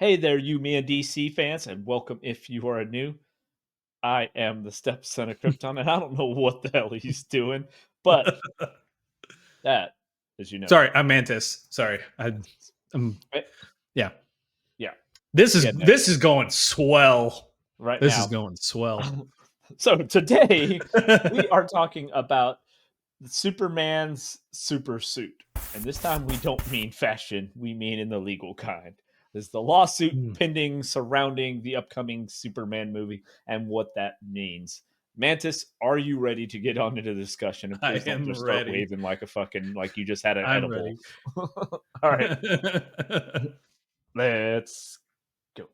Hey there, you me and DC fans, and welcome if you are new. I am the stepson of Krypton, and I don't know what the hell he's doing, but that, as you know, Sorry, I'm Mantis. Sorry, I'm eh, yeah. yeah, This is getting it this is going swell. right This is now. going swell. So today we are talking about Superman's super suit, and this time we don't mean fashion; we mean in the legal kind. There's the lawsuit Mm. pending surrounding the upcoming Superman movie and what that means. Mantis, are you ready to get on into the discussion? And I please don't am just start ready. waving like a fucking like you just had an I'm edible. ready. All right, let's go.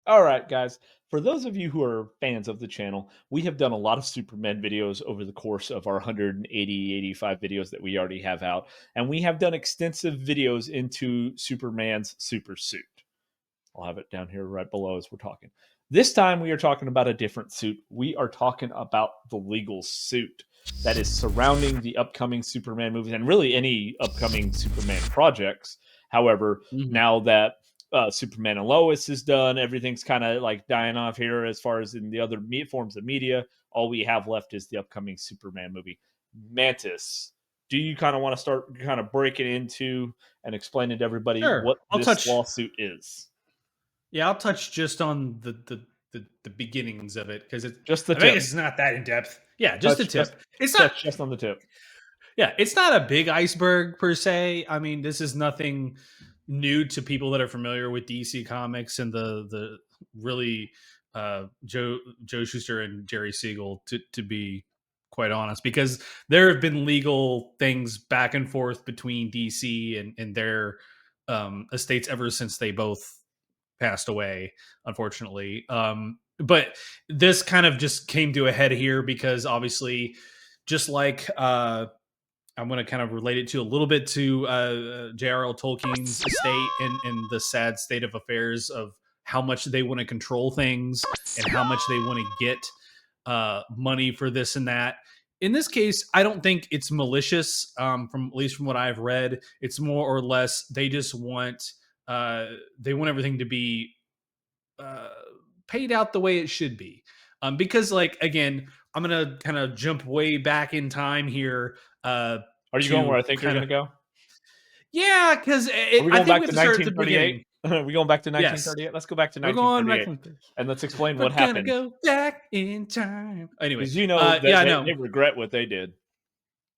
All right, guys. For those of you who are fans of the channel, we have done a lot of Superman videos over the course of our 180, 85 videos that we already have out. And we have done extensive videos into Superman's super suit. I'll have it down here right below as we're talking. This time we are talking about a different suit. We are talking about the legal suit that is surrounding the upcoming Superman movies and really any upcoming Superman projects. However, Mhm. now that Superman and Lois is done, everything's kind of like dying off here as far as in the other forms of media. All we have left is the upcoming Superman movie. Mantis, do you kind of want to start kind of breaking into and explaining to everybody Sure. what I'll this touch. lawsuit is? Yeah, I'll touch just on the beginnings of it because it's. Just the I mean, tip. it's not that in depth. Yeah, just the Touch just tip. It's not. touch just on the tip. Yeah, it's not a big iceberg per se. I mean, this is nothing new to people that are familiar with DC Comics and the really Joe Schuster and Jerry Siegel to be quite honest, because there have been legal things back and forth between DC and their estates ever since they both passed away, unfortunately. But this kind of just came to a head here because obviously, just like I'm going to kind of relate it to a little bit to J.R.R. Tolkien's estate and the sad state of affairs of how much they want to control things and how much they want to get money for this and that. In this case, I don't think it's malicious. From at least from what I've read, it's more or less they want everything to be uh, paid out the way it should be. Because, like, again, I'm gonna kind of jump way back in time here Are you going where to I think you're kind going of to go? yeah, because Are we I going think we back have to to start at the 1938? beginning. Are we going back to Yes, 1938? Let's go back to we're going back 1938 from. and let's explain We're what gonna happened. go back in time. Anyway, Because you know that yeah, I they know. regret what they did,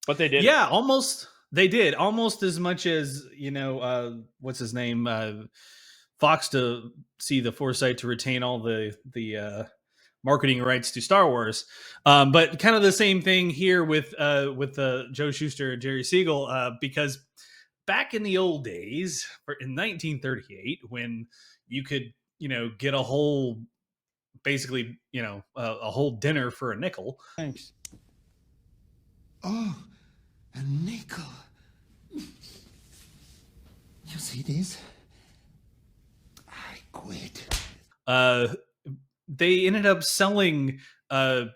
but they did it. Yeah, almost. They did almost as much as what's his name, Fox to see the foresight to retain all the marketing rights to Star Wars. But kind of the same thing here with Joe Schuster and Jerry Siegel, because back in the old days, in 1938, when you could get a whole basically a whole dinner for a nickel. Thanks. Oh, a nickel. You see this? I quit. Uh, they ended up selling the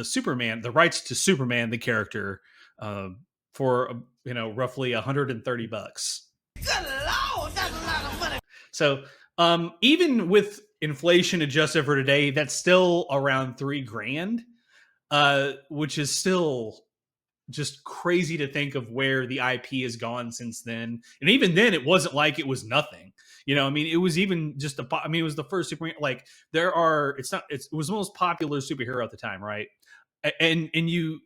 Superman, the rights to Superman, the character, uh, for roughly $130. Good Lord, that's a lot of money. So even with inflation adjusted for today, that's still around $3,000, which is still just crazy to think of where the IP has gone since then. And even then, it wasn't like it was nothing. I mean, it was even just it was the first Superman. Like it was the most popular superhero at the time, right? And you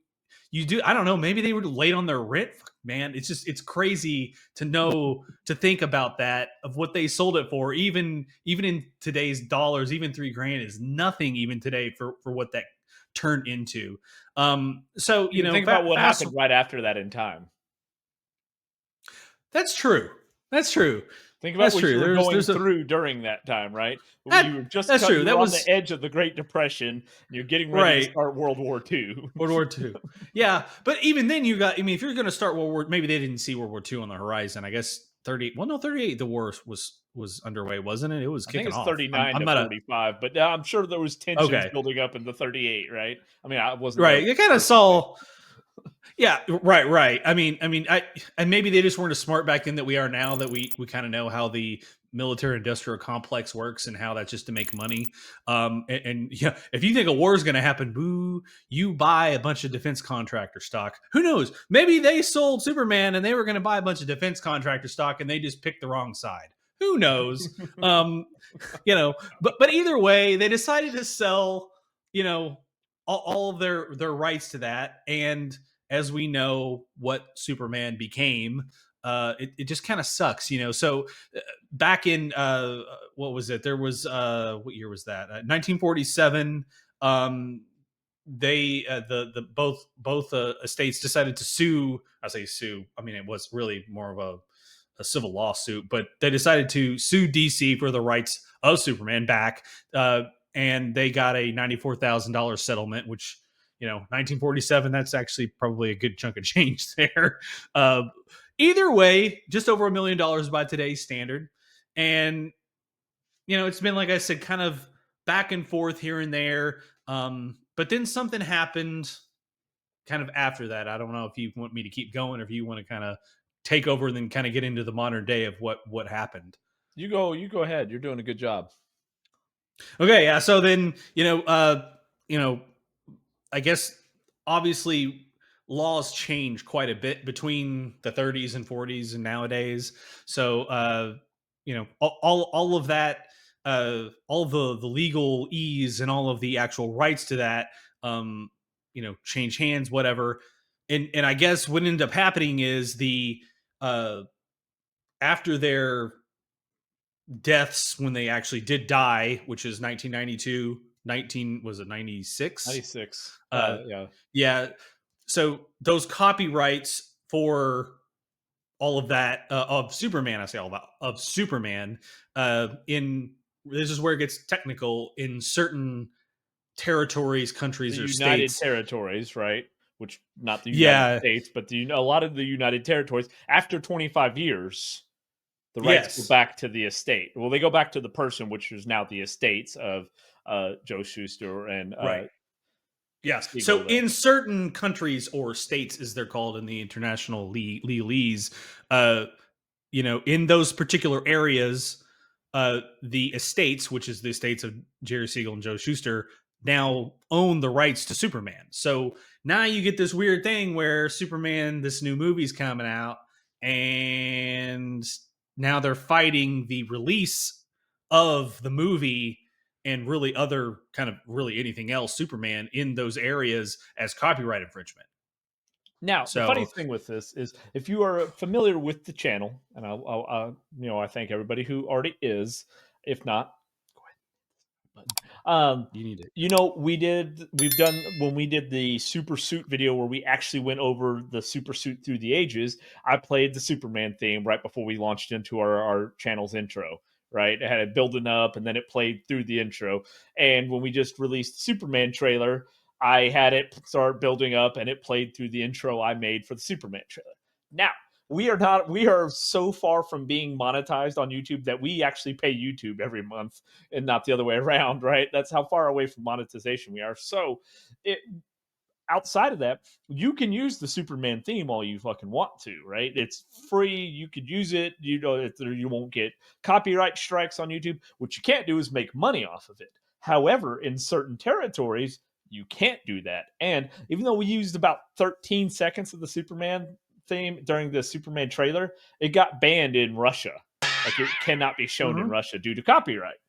do, I don't know, maybe they were late on their rent. Man, it's crazy to think about that, of what they sold it for. Even in today's dollars, even $3,000 is nothing even today for what that turned into. So Think about what happened right after that in time. That's true. That's true. Think about That's what true. you were going There's a through during that time, right? You were that's true. you That were on the was edge of the Great Depression, and you're getting ready to right. start World War II. World War II. Yeah, but even then, I mean, if you're going to start World War, maybe they didn't see World War II on the horizon. I guess 38. Well, no, 38. The war was underway, wasn't it? It was I think kicking it's off. 39 I'm to not a 45, but I'm sure there was tensions okay. building up in the 38, right? I mean, I wasn't there Right. for You the kind of first fight. saw. Yeah, right. I and maybe they just weren't as smart back then that we are now, that we kind of know how the military industrial complex works and how that's just to make money. And yeah, if you think a war is going to happen, boo, you buy a bunch of defense contractor stock. Who knows? Maybe they sold Superman and they were going to buy a bunch of defense contractor stock and they just picked the wrong side. Who knows? Um, but either way, they decided to sell, all of their rights to that. And as we know what Superman became, it just kind of sucks. So back in what was it? There was what year was that? 1947. They the both estates decided to sue. I say sue. I mean, it was really more of a civil lawsuit, but they decided to sue DC for the rights of Superman back. And they got a $94,000 settlement, which, 1947, that's actually probably a good chunk of change there. Uh, Either way, just over $1 million by today's standard. And, it's been, like I said, kind of back and forth here and there. But then something happened kind of after that. I don't know if you want me to keep going or if you want to kind of take over and then kind of get into the modern day of what happened. You go ahead. You're doing a good job. Okay, yeah. So then, I guess obviously laws change quite a bit between the 30s and 40s and nowadays. So, all of that, all the legal ease and all of the actual rights to that, change hands, whatever. And I guess what ended up happening is uh, after their deaths, when they actually did die, which is 1992, 19 was it 96? 96. Yeah. Yeah. So those copyrights for all of that of Superman, I say all about of Superman, in this is where it gets technical, in certain territories, countries, The or United states. Territories, right? Which not the United Yeah. States, but a lot of the United Territories after 25 years, the rights go Yes. back to the estate. Well, they go back to the person, which is now the estates of Joe Shuster and Right. Yeah. So Siegel there. in certain countries or states, as they're called in the international legalese, in those particular areas, the estates, which is the estates of Jerry Siegel and Joe Shuster, now own the rights to Superman. So now you get this weird thing where Superman, this new movie's coming out, and now they're fighting the release of the movie and really other kind of really anything else Superman in those areas as copyright infringement. Now, the funny So thing with this is, if you are familiar with the channel, and I thank everybody who already is. If not, go ahead. you need it. We've done when we did the super suit video where we actually went over the super suit through the ages. I played the Superman theme right before we launched into our channel's intro. Right, it had it building up, and then it played through the intro. And when we just released the Superman trailer, I had it start building up, and it played through the intro I made for the Superman trailer. Now, we are so far from being monetized on YouTube that we actually pay YouTube every month and not the other way around, right? That's how far away from monetization we are. So, it, outside of that, you can use the Superman theme all you fucking want to, right? It's free. You could use it. You won't get copyright strikes on YouTube. What you can't do is make money off of it. However, in certain territories, you can't do that. And even though we used about 13 seconds of the Superman theme during the Superman trailer, it got banned in Russia. Like, it cannot be shown in Mhm. Russia due to copyright.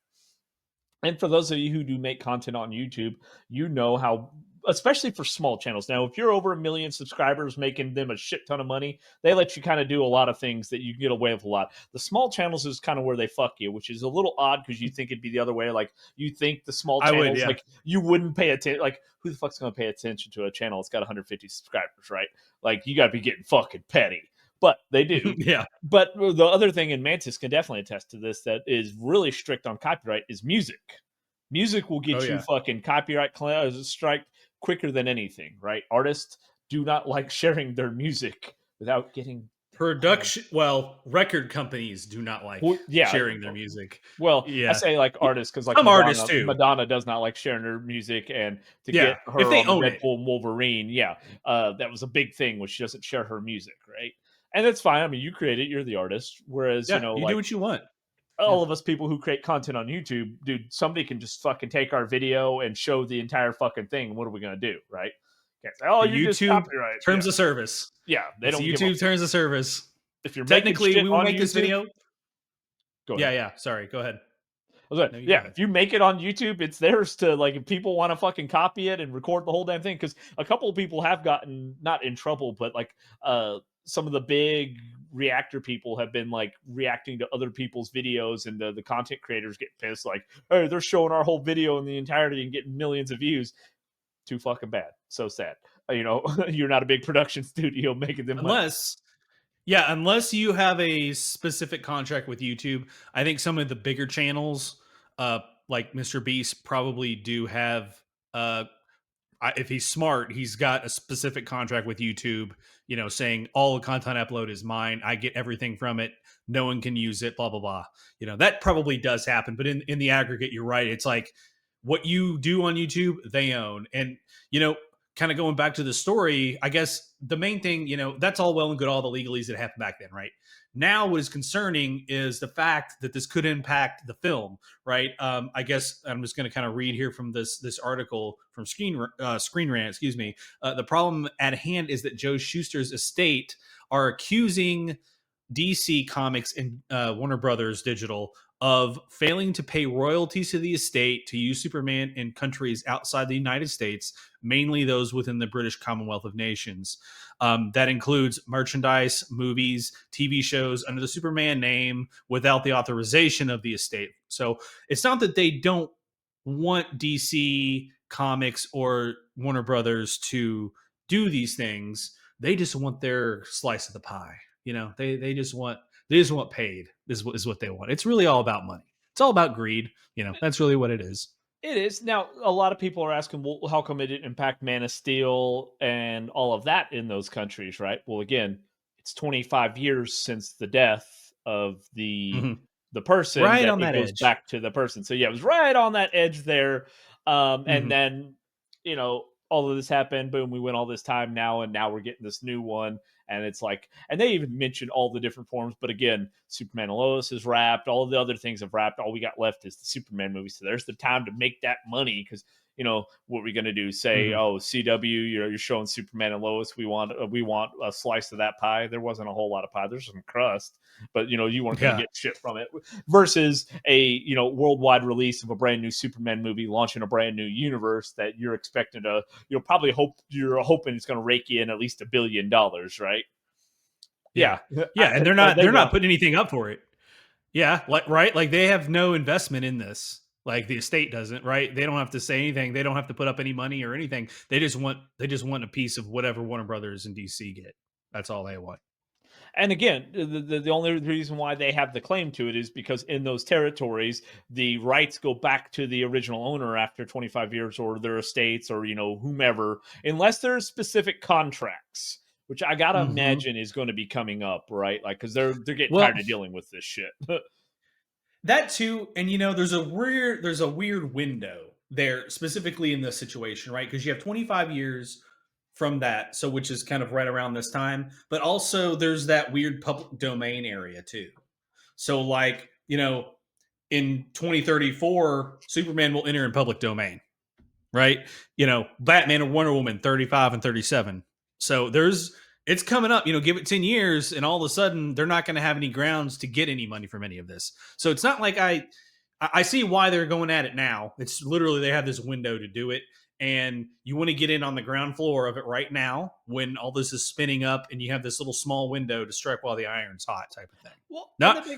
And for those of you who do make content on YouTube, you know how, especially for small channels. Now, if you're over 1 million subscribers, making them a shit ton of money, they let you kind of do a lot of things that you can get away with a lot. The small channels is kind of where they fuck you, which is a little odd because you think it'd be the other way. Like, you think the small I would, channels, yeah. like, you wouldn't pay attention. Like, who the fuck's going to pay attention to a channel that's got 150 subscribers, right? Like, you got to be getting fucking petty. But they do. Yeah. But the other thing, and Mantis can definitely attest to this, that is really strict on copyright is music. Music will Oh get you yeah. fucking copyright strike quicker than anything, right? Artists do not like sharing their music without getting production. Well, record companies do not like Well, yeah. sharing their music. Well, I Yeah, say like artists because like some artists too. Madonna does not like sharing her music, and to Yeah, get if her they on own it. Deadpool and Wolverine, yeah, that was a big thing, which she doesn't share her music, right? And that's fine. I mean, you create it, you're the artist. Whereas, Yeah, you do like what you want. Yeah. all of us people who create content on YouTube, dude, somebody can just fucking take our video and show the entire fucking thing. What are we gonna do, right? Can't say, oh, The you just YouTube copyright. terms of service. Yeah, they It's don't the give a YouTube terms of service. if you're making Technically, shit we will on make this YouTube. video. Go ahead. Yeah. Sorry, go ahead. I was like, No, you go yeah, ahead. if you make it on YouTube, it's theirs to like if people want to fucking copy it and record the whole damn thing. Because a couple of people have gotten not in trouble, but like some of the big reactor people have been like reacting to other people's videos, and the content creators get pissed, like, hey, they're showing our whole video in the entirety and getting millions of views. Too fucking bad. So sad. You're not a big production studio making them money. Unless you have a specific contract with YouTube. I think some of the bigger channels, like Mr. Beast, probably do have. If he's smart, he's got a specific contract with YouTube. Saying all the content upload is mine. I get everything from it. No one can use it. Blah blah blah. That probably does happen. But in the aggregate, you're right. It's like what you do on YouTube, they own. And kind of going back to the story, I guess the main thing, that's all well and good, all the legalese that happened back then, right? Now, what is concerning is the fact that this could impact the film, right? I guess I'm just going to kind of read here from this article from Screen Rant, excuse me. The problem at hand is that Joe Shuster's estate are accusing DC Comics and Warner Brothers Digital of failing to pay royalties to the estate to use Superman in countries outside the United States, mainly those within the British Commonwealth of Nations. That includes merchandise, movies, TV shows under the Superman name without the authorization of the estate. So it's not that they don't want DC Comics or Warner Brothers to do these things. They just want their slice of the pie. They just want paid is what they want. It's really all about money. It's all about greed. That's really what it is. It is. Now, a lot of people are asking, well, how come it didn't impact Man of Steel and all of that in those countries, right? Well, again, it's 25 years since the death of the person, right that on that goes edge. back to the person. So yeah, it was right on that edge there. And then, all of this happened, boom, we went all this time now, and now we're getting this new one. And it's like, and they even mentioned all the different forms. But again, Superman and Lois is wrapped. All the other things have wrapped. All we got left is the Superman movie. So there's the time to make that money. Because, what are we going to do? Say, oh, CW, you're showing Superman and Lois. We want a slice of that pie. There wasn't a whole lot of pie. There's some crust. But, you weren't going to get shit from it. Versus a, worldwide release of a brand new Superman movie launching a brand new universe that you're expecting to, you're hoping it's going to rake you in at least $1 billion, right? Yeah. And they're not putting anything up for it. Yeah. Like they have no investment in this. Like the estate doesn't, right? They don't have to say anything. They don't have to put up any money or anything. They just want a piece of whatever Warner Brothers and DC get. That's all they want. And again, the only reason why they have the claim to it is because in those territories, the rights go back to the original owner after 25 years, or their estates, or whomever, unless there's specific contracts, which I gotta imagine is going to be coming up, right? Like, because they're getting tired of dealing with this shit. That too, and there's a weird window there, specifically in this situation, right? Because you have 25 years from that, so which is kind of right around this time, but also there's that weird public domain area too. So like, in 2034, Superman will enter in public domain, right? Batman and Wonder Woman 35 and 37. So it's coming up, give it 10 years and all of a sudden they're not going to have any grounds to get any money from any of this. So it's not like I see why they're going at it now. It's literally, they have this window to do it. And you want to get in on the ground floor of it right now when all this is spinning up and you have this little small window to strike while the iron's hot type of thing. Well,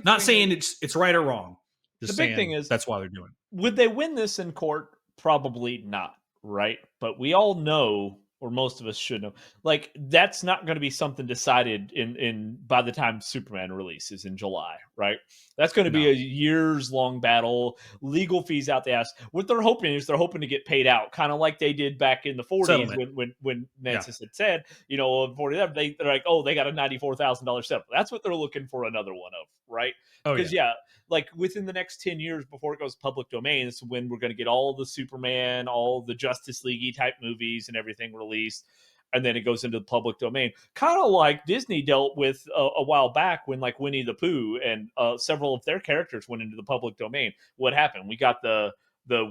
not saying it's right or wrong. Just the big thing is, that's why they're doing it. Would they win this in court? Probably not, right? But we all know, or most of us should know, like that's not going to be something decided in by the time Superman releases in July, right? That's going to be No. a years long battle, legal fees out the ass. What they're hoping is they're hoping to get paid out, kind of like they did back in the 40s Settlement. when Yeah. Mansis had said, you know, in 40, they're like, oh, they got a $94,000 settlement. That's what they're looking for another one of, right? Oh Because yeah. like within the next 10 years before it goes public domain, is when we're going to get all the Superman, all the Justice League type movies and everything released. And then it goes into the public domain, kind of like Disney dealt with a while back when like Winnie the Pooh and several of their characters went into the public domain. What happened? We got the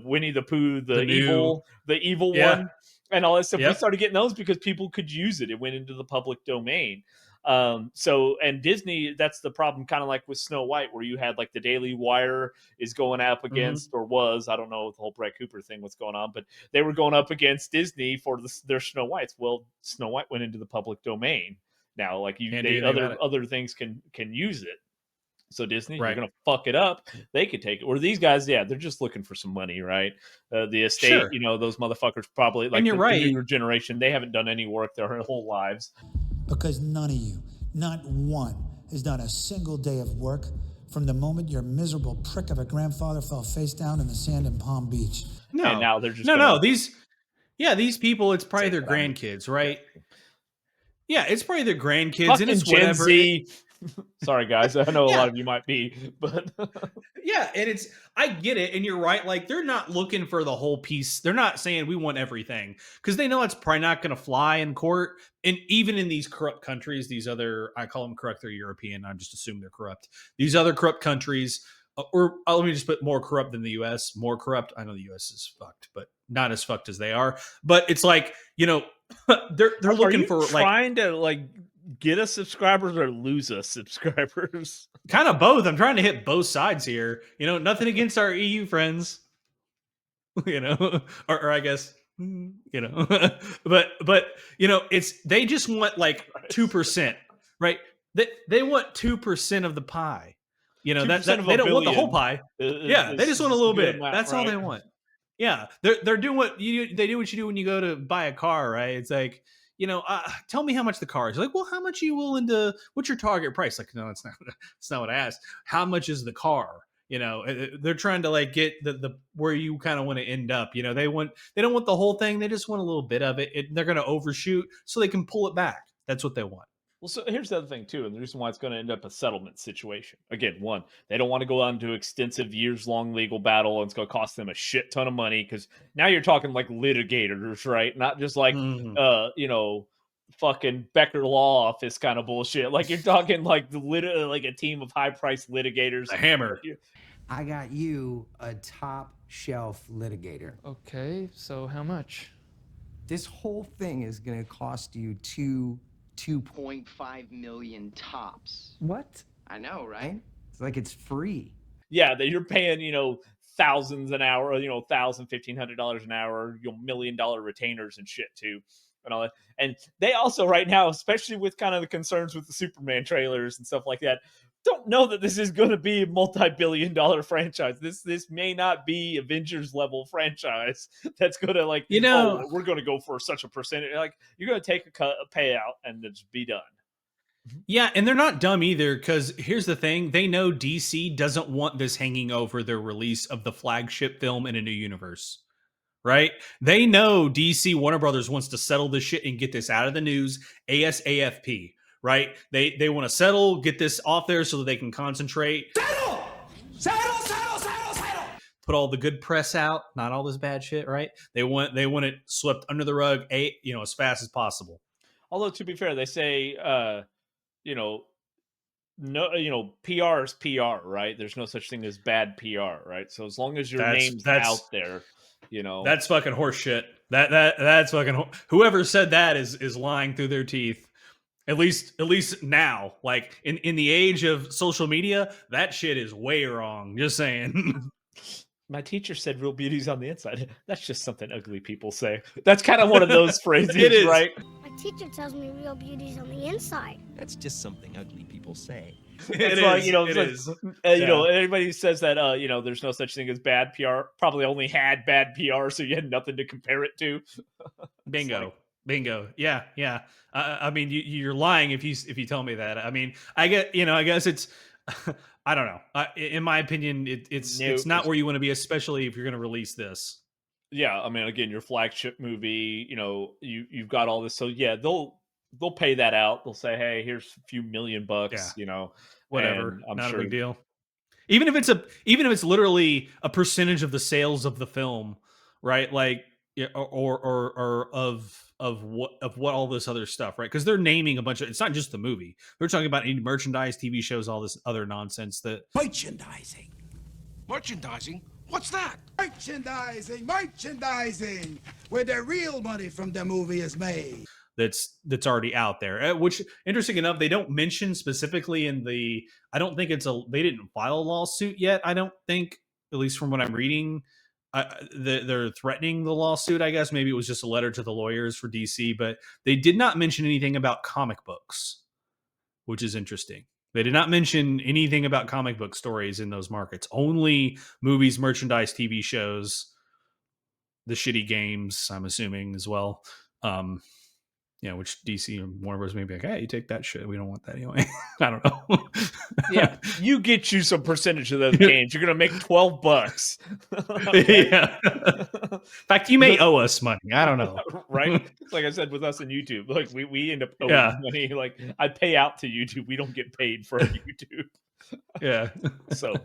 Winnie the Pooh, the new evil Yeah. one, and all that stuff. We Yep. started getting those because people could use it. It went into the public domain. So and Disney, that's the problem, kind of like with Snow White, where you had like the Daily Wire is going up against, or was, I don't know, the whole Brett Cooper thing, what's going on, but they were going up against Disney for their Snow Whites. Well, Snow White went into the public domain now. Like Can't do anything about it. other things can use it. So Disney, Right. you're gonna fuck it up. They could take it. Or these guys, yeah, they're just looking for some money, right? The estate, Sure. you know, those motherfuckers probably like And you're the right. newer generation. They haven't done any work their whole lives. Because none of you, not one, has done a single day of work from the moment your miserable prick of a grandfather fell face down in the sand in Palm Beach. No. And now they're just no. These people, it's probably Say their that I'm- grandkids, right? Yeah, it's probably their grandkids, fucking and it's Gen whatever. Z. Sorry, guys. I know a Yeah. lot of you might be, but Yeah, and I get it, and you're right. Like, they're not looking for the whole piece. They're not saying we want everything, because they know it's probably not going to fly in court. And even in these corrupt countries, these other, I call them corrupt, they're European. I just assume they're corrupt. These other corrupt countries, let me just put more corrupt than the U.S. More corrupt. I know the U.S. is fucked, but not as fucked as they are. But it's like, you know, they're are looking you for like trying to like get us subscribers or lose us subscribers. kind of both. I'm trying to hit both sides here. You know, nothing against our EU friends. You know, or I guess you know, but you know, they just want like 2%, right? They want 2% of the pie. You know, 2% of they a don't want the whole billion pie. Yeah, they just want a little bit. That's all they want. want. Yeah, they're doing what they do what you do when you go to buy a car, right? It's like, you know, tell me how much the car is. Like, well, how much are you willing to? What's your target price? Like, no, it's not. It's not what I asked. How much is the car? You know, they're trying to like get the where you kind of want to end up. You know, they don't want the whole thing. They just want a little bit of it. They're going to overshoot so they can pull it back. That's what they want. Well, so here's the other thing too, and the reason why it's going to end up a settlement situation. Again, one, they don't want to go on to extensive years-long legal battle, and it's going to cost them a shit ton of money because now you're talking like litigators, right? Not just like, you know, fucking Becker Law Office kind of bullshit. Like you're talking like like a team of high-priced litigators. A hammer. I got you a top shelf litigator. Okay, so how much? This whole thing is going to cost you 2.5 million tops. What? I know, right? It's like it's free. Yeah, that you're paying, you know, thousands an hour, you know, $1,000, $1,500 an hour, you know, $1 million retainers and shit too, and all that. And they also right now, especially with kind of the concerns with the Superman trailers and stuff like that, don't know that this is going to be a multi-billion-dollar franchise. This may not be Avengers level franchise that's going to like, you know, oh, we're going to go for such a percentage. Like you're going to take a payout and just be done. Yeah, and they're not dumb either, because here's the thing. They know DC doesn't want this hanging over their release of the flagship film in a new universe, right? They know DC Warner Brothers wants to settle this shit and get this out of the news ASAP, right? They want to settle, get this off there so that they can concentrate. Settle! Put all the good press out, not all this bad shit, right? They want it swept under the rug, you know, as fast as possible. Although to be fair, they say you know, no, you know, PR is PR, right? There's no such thing as bad PR, right? So as long as your name's out there, you know, that's fucking horse shit. That's fucking whoever said that is lying through their teeth. At least now, like in the age of social media, that shit is way wrong. Just saying. My teacher said real beauty's on the inside. That's just something ugly people say. That's kind of one of those phrases, It is. right? My teacher tells me real beauty's on the inside. That's just something ugly people say. It's like, you know, it it's is. like, you know, anybody who says that, you know, there's no such thing as bad PR probably only had bad PR, so you had nothing to compare it to. Bingo. Bingo. Yeah. I mean, you're lying if you tell me that. I mean, I guess it's I don't know. In my opinion, it's No, it's not where you want to be, especially if you're going to release this. yeah, I mean, again, your flagship movie, you've got all this. So yeah, they'll pay that out. They'll say, hey, here's a few Yeah, $1,000,000, whatever. and I'm Not a sure. big deal. Even if it's literally a percentage of the sales of the film, right? Like, yeah, or of what all this other stuff, right? Because they're naming a bunch of. It's not just the movie. They're talking about any merchandise, TV shows, all this other nonsense that Merchandising. Merchandising? What's that? Merchandising. Where the real money from the movie is made. that's already out there. Which, interesting enough, they don't mention specifically in the. I don't think they didn't file a lawsuit yet. I don't think, at least from what I'm reading. They're threatening the lawsuit. I guess maybe it was just a letter to the lawyers for DC, but they did not mention anything about comic books, which is interesting. They did not mention anything about comic book stories in those markets. Only movies, merchandise, TV shows, the shitty games, I'm assuming as well. Which DC and Warner Bros. May be like, hey, you take that shit. We don't want that anyway. I don't know. Yeah, you get you some percentage of those games. You're gonna make $12. Yeah. In fact, you may owe us money. I don't know. Right? Like I said with us in YouTube, like we end up owing Yeah. money. Like I pay out to YouTube. We don't get paid for YouTube. Yeah. So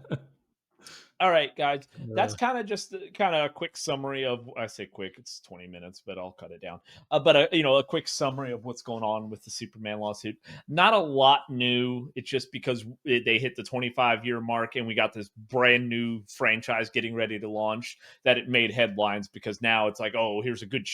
all right, guys. That's kind of just a quick summary of. I say quick; it's 20 minutes, but I'll cut it down. But a quick summary of what's going on with the Superman lawsuit. Not a lot new. It's just because they hit the 25-year mark, and we got this brand new franchise getting ready to launch, that it made headlines. Because now it's like, oh, here's a good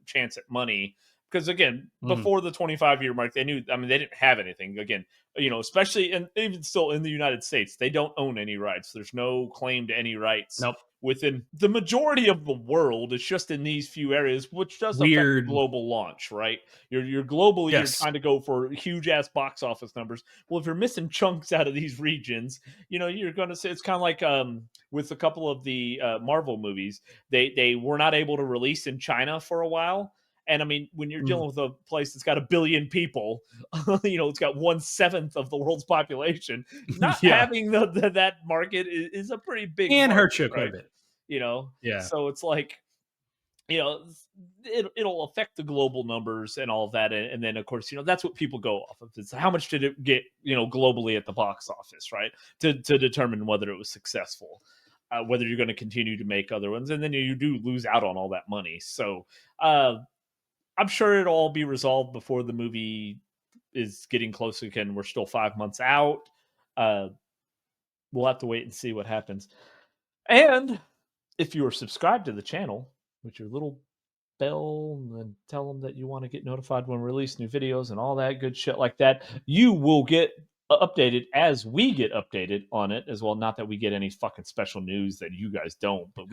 chance at money. Because again, before the 25-year mark, they knew. I mean, they didn't have anything. Again, especially and even still in the United States, they don't own any rights. There's no claim to any rights. Nope. Within the majority of the world. It's just in these few areas, which does Weird. affect global launch, right? You're globally, Yes. you're trying to go for huge ass box office numbers. Well, if you're missing chunks out of these regions, you're going to say it's kind of like with a couple of the Marvel movies, they were not able to release in China for a while. And I mean, when you're dealing with a place that's got 1 billion people, it's got 1/7 of the world's population. Not having that market is a pretty big And market, hurt you quite right? a bit. Yeah. So it's like, it'll affect the global numbers and all of that. And then, of course, that's what people go off of. It's how much did it get, globally at the box office, right? To determine whether it was successful. Whether you're going to continue to make other ones. And then you do lose out on all that money. So, I'm sure it'll all be resolved before the movie is getting close again. We're still 5 months out. We'll have to wait and see what happens. And if you are subscribed to the channel with your little bell and tell them that you want to get notified when we release new videos and all that good shit like that, you will get updated as we get updated on it as well. Not that we get any fucking special news that you guys don't, but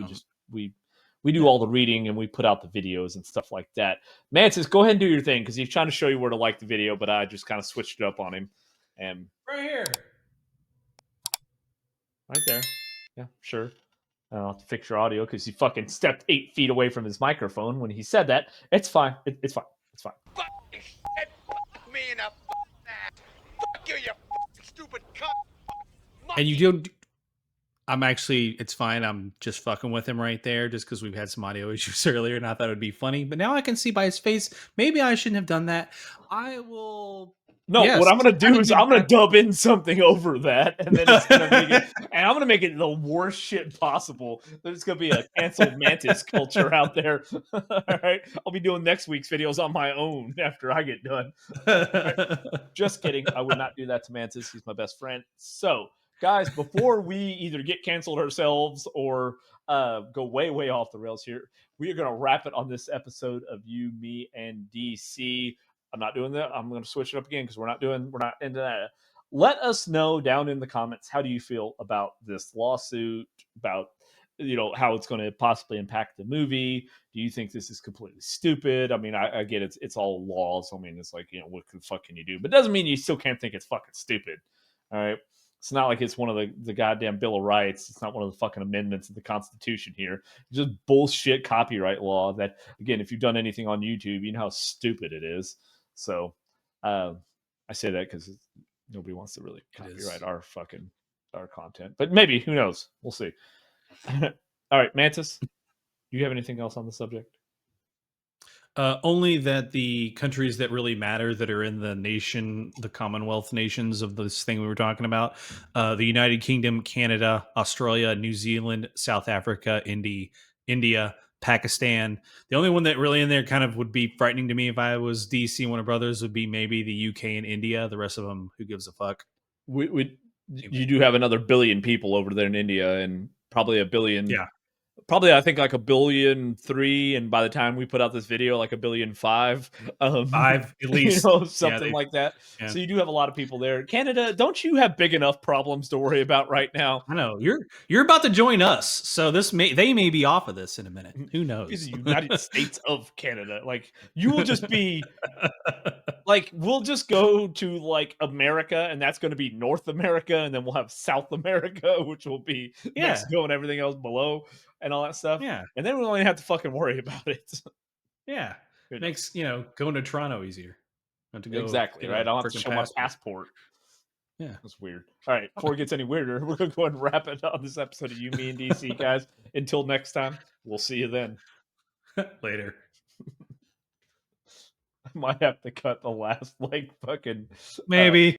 we do all the reading and we put out the videos and stuff like that. Mantis, go ahead and do your thing because he's trying to show you where to like the video, but I just kind of switched it up on him. And Right here. Right there. Yeah, sure. I'll have to fix your audio because he fucking stepped 8 feet away from his microphone when he said that. It's fine. It's fine. It's fine. Fuck me in the ass. Fuck you stupid cunt. And you don't. It's fine. I'm just fucking with him right there just because we've had some audio issues earlier and I thought it would be funny. But now I can see by his face, maybe I shouldn't have done that. I will. No, Yes, what I'm going to do is I'm going to to dub in something over that, and then it's going to make it, and I'm going to make it the worst shit possible. There's going to be a canceled Mantis culture out there. All right, I'll be doing next week's videos on my own after I get done. Right. Just kidding. I would not do that to Mantis. He's my best friend. So, guys, before we either get canceled ourselves or go way, way off the rails here, we are going to wrap it on this episode of You, Me, and DC. I'm not doing that. I'm going to switch it up again because we're not into that. Let us know down in the comments, how do you feel about this lawsuit, about how it's going to possibly impact the movie? Do you think this is completely stupid? I mean, I get it's all laws. I mean, it's like, what the fuck can you do? But it doesn't mean you still can't think it's fucking stupid. All right. It's not like it's one of the goddamn Bill of Rights. It's not one of the fucking amendments of the Constitution here. It's just bullshit copyright law that, again, if you've done anything on YouTube, you know how stupid it is. So I say that because Nobody wants to really is. copyright our content, but maybe, who knows? We'll see. All right, Mantis, do you have anything else on the subject? Only that the countries that really matter that are in the Commonwealth nations of this thing we were talking about, the United Kingdom, Canada, Australia, New Zealand, South Africa, India, Pakistan. The only one that really in there kind of would be frightening to me if I was DC Warner Brothers would be maybe the UK and India. The rest of them, who gives a fuck? You do have another billion people over there in India, and probably a billion. Yeah. Probably, I think, like 1.3 billion, and by the time we put out this video, like 1.5 billion. 5 at least. Something like that. Yeah. So you do have a lot of people there. Canada, don't you have big enough problems to worry about right now? I know you're about to join us, so they may be off of this in a minute. Who knows? It's the United States of Canada. Like, you will just be like, we'll just go to like America, and that's going to be North America, and then we'll have South America, which will be Mexico and everything else below, and all that stuff. Yeah, and then we only have to fucking worry about it. Yeah, Goodness. Makes going to Toronto easier. Not to go, exactly right. I don't have to show my passport. Yeah, that's weird. All right, before it gets any weirder, we're gonna go ahead and wrap it on this episode of You, Me, and DC, guys. Until next time, we'll see you then. Later. I might have to cut the last like fucking maybe.